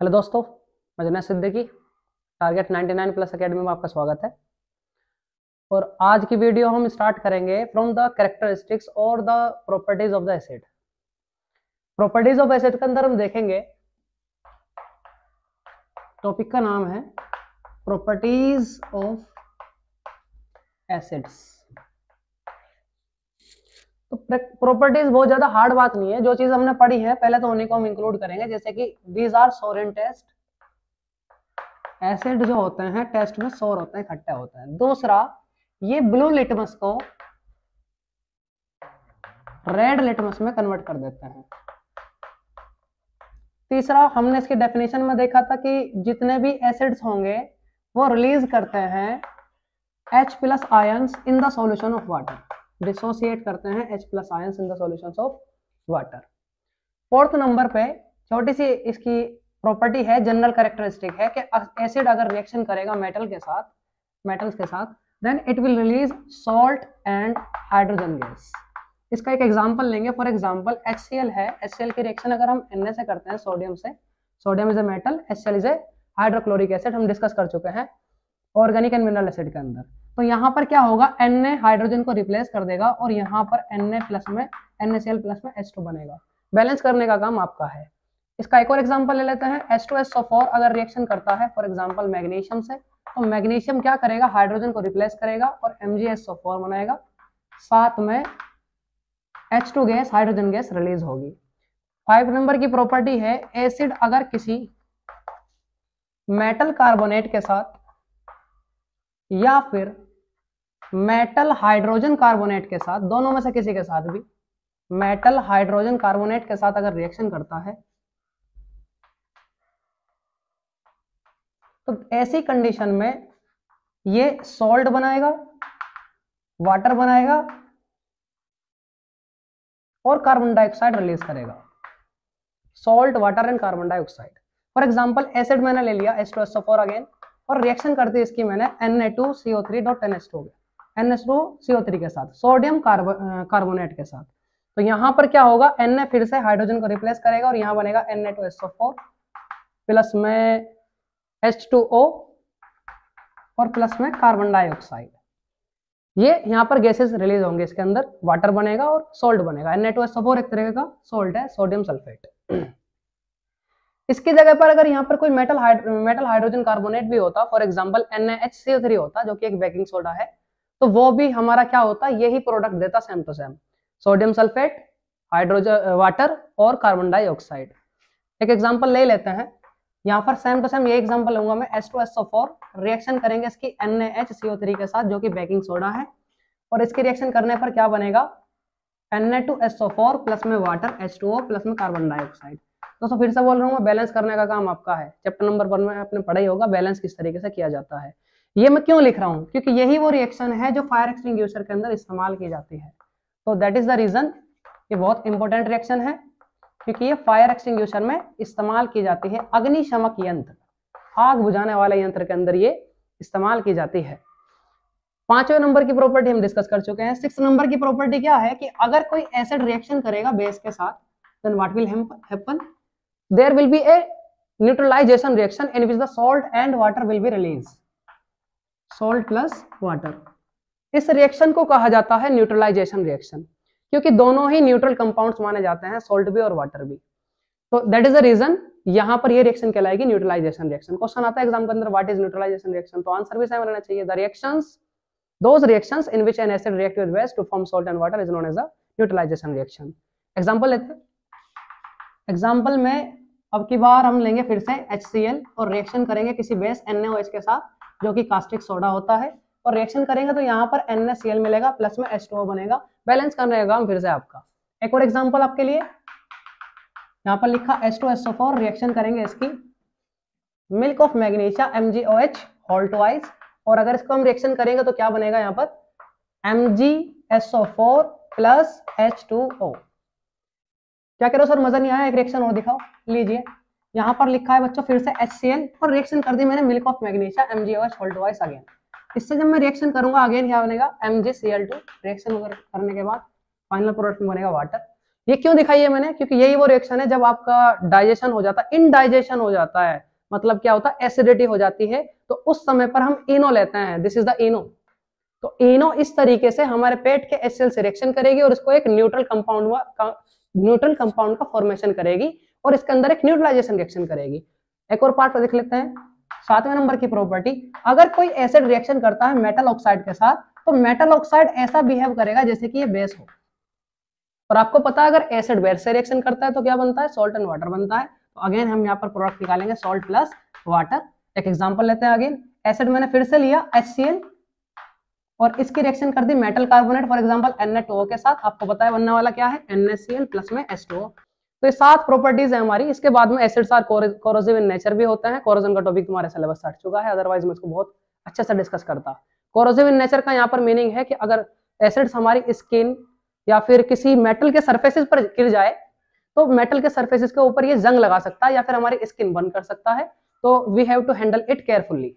Hello दोस्तों, मैं Junaid Siddiqui target 99 plus academy में आपका स्वागत है। और आज की वीडियो हम स्टार्ट करेंगे फ्रॉम द कैरेक्टरिस्टिक्स और the properties of the acid. Properties of acid के अंदर हम देखेंगे, टॉपिक का नाम है प्रॉपर्टीज ऑफ एसिड्स। तो प्रॉपर्टीज बहुत ज्यादा हार्ड बात नहीं है, जो चीज हमने पढ़ी है पहले तो उन्हीं को हम इंक्लूड करेंगे। जैसे कि दीज आर सोर इन टेस्ट, एसिड जो होते हैं टेस्ट में सोर होते हैं, खट्टे होते हैं। दूसरा, ये ब्लू लिटमस को रेड लिटमस में कन्वर्ट कर देते हैं। तीसरा, हमने इसकी डेफिनेशन में देखा था कि जितने भी एसिड्स होंगे वो रिलीज करते हैं H plus ions in the solution of water, dissociate करते हैं H plus ions in the solution of water. Fourth number पे छोटी सी इसकी प्रॉपर्टी है, जनरल कैरेक्टरिस्टिक है कि एसिड अगर रिएक्शन करेगा मेटल्स के साथ then it will release salt and hydrogen gas. इसका एक एग्जांपल लेंगे। फॉर एग्जांपल HCl है, HCl की रिएक्शन अगर हम Na से करते हैं सोडियम से, sodium is a metal, HCl is a hydrochloric acid, हम डिस्कस कर चुके हैं ऑर्गेनिक एंड मिनरल एसिड के अंदर। तो यहाँ पर क्या होगा, Na हाइड्रोजन को रिप्लेस कर देगा और यहाँ पर Na प्लस में NaCl प्लस में H2 बनेगा। बैलेंस करने का काम आपका है। इसका एक और एग्जांपल ले लेते हैं। H2SO4 अगर रिएक्शन करता है फॉर एग्जांपल मैग्नीशियम से, तो मैग्नीशियम क्या करेगा, हाइड्रोजन को रिप्लेस करेगा और MgSO4 बनाएगा, साथ में H2 gas, hydrogen gas release होगी। 5 नंबर की प्रॉपर्टी है, एसिड अगर किसी मेटल कार्बोनेट के साथ या फिर मेटल हाइड्रोजन कार्बोनेट के साथ, दोनों में से किसी के साथ भी, मेटल हाइड्रोजन कार्बोनेट के साथ अगर रिएक्शन करता है तो ऐसी कंडीशन में ये सॉल्ट बनाएगा, वाटर बनाएगा और कार्बन डाइऑक्साइड रिलीज करेगा। Salt, water and carbon dioxide. For example acid मैंने ले लिया H2SO4 अगेन, और रिएक्शन करती है इसकी मैंने Na2CO3.NH2 हो गया, NH2CO3 के साथ, सोडियम कार्बोनेट के साथ। तो यहां पर क्या होगा, Na फिर से हाइड्रोजन को रिप्लेस करेगा और यहां बनेगा Na2SO4 प्लस में H2O और प्लस में कार्बन डाइऑक्साइड। ये यहाँ पर गैसेस रिलीज होंगे, इसके अंदर वाटर बनेगा और सॉल्ट बनेगा। Na2SO4 एक तरह का सॉल्ट है, सोडियम सल्फेट। इसकी जगह पर अगर यहाँ पर कोई मेटल हाइड्रोजन कार्बोनेट भी होता, फॉर एग्जांपल NaHCO3 होता जो कि एक बेकिंग सोडा है, तो वो भी हमारा क्या होता, यही प्रोडक्ट देता same to same, sodium sulphate, hydrogen, water और कार्बन डाइऑक्साइड। एक एग्जांपल ले लेते हैं, यहाँ पर सेम टू सेम ये एग्जांपल लूंगा मैं। H2SO4 रिएक्शन करेंगे इसकी NaHCO3 के साथ जो कि बेकिंग सोडा है, और इसकी रिएक्शन करने पर क्या बनेगा, Na2SO4 प्लस में वाटर, H2O प्लस में कार्बन डाइऑक्साइड। दोस्तों फिर से बोल रहा हूँ, बैलेंस करने का काम आपका है। चैप्टर नंबर 1 में आपने पढ़ा ही होगा बैलेंस किस तरीके से किया जाता है। ये मैं क्यों लिख रहा हूँ, क्योंकि यही वो रिएक्शन है जो फायर एक्सटिंग्विशर के अंदर इस्तेमाल की जाती है। तो दैट इज द रीजन ये बहुत इंपॉर्टेंट रिएक्शन है, क्योंकि ये फायर एक्सटिंग्विशर में इस्तेमाल की जाती है। अग्निशमक यंत्र, आग बुझाने वाले यंत्र के अंदर ये इस्तेमाल की जाती है। 5वें नंबर की प्रॉपर्टी हम डिस्कस कर चुके हैं। 6 नंबर की प्रॉपर्टी क्या है कि अगर कोई एसिड रिएक्शन करेगा बेस के साथ, then what will happen, there will be a neutralization reaction in which the salt and water will be released, salt plus water। इस रिएक्शन को कहा जाता है न्यूट्रलाइजेशन रिएक्शन, क्योंकि दोनों ही न्यूट्रल कंपाउंड्स माने जाते हैं, सॉल्ट भी और वाटर भी। तो दैट इज द रीजन यहां पर ये रिएक्शन कहलाएगी न्यूट्रलाइजेशन रिएक्शन। क्वेश्चन आता है एग्जाम के अंदर, व्हाट इज न्यूट्रलाइजेशन रिएक्शन, तो आंसर भी सेम रहना चाहिए। The reactions, those reactions in which an acid react with base to form salt and water is known as a neutralization reaction। Example लेते हैं। एग्जाम्पल में अब की बार हम लेंगे फिर से HCl और रिएक्शन करेंगे किसी बेस NaOH के साथ जो कि कास्टिक सोडा होता है, और रिएक्शन करेंगे तो यहाँ पर NaCl मिलेगा प्लस में H2O बनेगा। बैलेंस करने का काम फिर से आपका। एक और एग्जांपल आपके लिए, यहाँ पर लिखा H2SO4 रिएक्शन करेंगे इसकी milk of magnesia MgOH whole twice, और अगर इसको हम रिएक्शन करेंगे तो क्या बनेगा, यहाँ पर MgSO4 प्लस H2O। क्या करो सर, मजा नहीं आया, एक रिएक्शन और दिखाओ। लीजिए यहाँ पर लिखा है बच्चों फिर से HCl और रिएक्शन कर दी मैंने milk of magnesia MgOH whole twice again. इससे जब मैं रिएक्शन करूंगा अगेन क्या बनेगा, MgCl2। रिएक्शन करने के बाद फाइनल प्रोडक्ट में बनेगा वाटर। ये क्यों दिखाई है मैंने, क्योंकि यही वो रिएक्शन है जब आपका डाइजेशन हो जाता है, इनडाइजेशन हो जाता है, मतलब क्या होता है, एसिडिटी हो जाती है, तो उस समय पर हम इनो लेते हैं, दिस इज द इनो। तो इनो इस तरीके से हमारे पेट के एचसीएल से रिएक्शन करेगी और इसको एक न्यूट्रल कंपाउंड का फॉर्मेशन करेगी और इसके अंदर एक न्यूट्रलाइजेशन रिएक्शन करेगी। एक और पार्ट देख लेते हैं, 7वें नंबर की प्रॉपर्टी, अगर कोई एसिड रिएक्शन करता है मेटल ऑक्साइड के साथ, तो मेटल ऑक्साइड ऐसा बिहेव करेगा जैसे कि ये बेस हो। और आपको पता है अगर एसिड बेस से रिएक्शन करता है तो क्या बनता है, सॉल्ट एंड वाटर बनता है। तो अगेन हम यहाँ पर प्रोडक्ट निकालेंगे सॉल्ट प्लस वाटर। एक एग्जांपल लेते हैं, अगेन एसिड मैंने फिर से लिया HCl और इसकी रिएक्शन कर दी metal carbonate for example Na2O के साथ। आपको पता है बनने वाला क्या है, NaCl प्लस में H2O। तो ये 7 प्रॉपर्टीज है हमारी। इसके बाद में acids are corrosive in nature भी होते हैं। कोरोजन का टॉपिक तुम्हारे सिलेबस से हट चुका है, अदरवाइज मैं इसको बहुत अच्छे से डिस्कस करता। कोरोसिव इन नेचर का यहाँ पर मीनिंग है कि अगर एसिड्स हमारी स्किन या फिर किसी मेटल के सरफेसेस पर गिर जाए तो मेटल के सरफेसेस के ऊपर ये जंग लगा सकता है या फिर हमारी स्किन बर्न कर सकता है। तो we have to handle it carefully.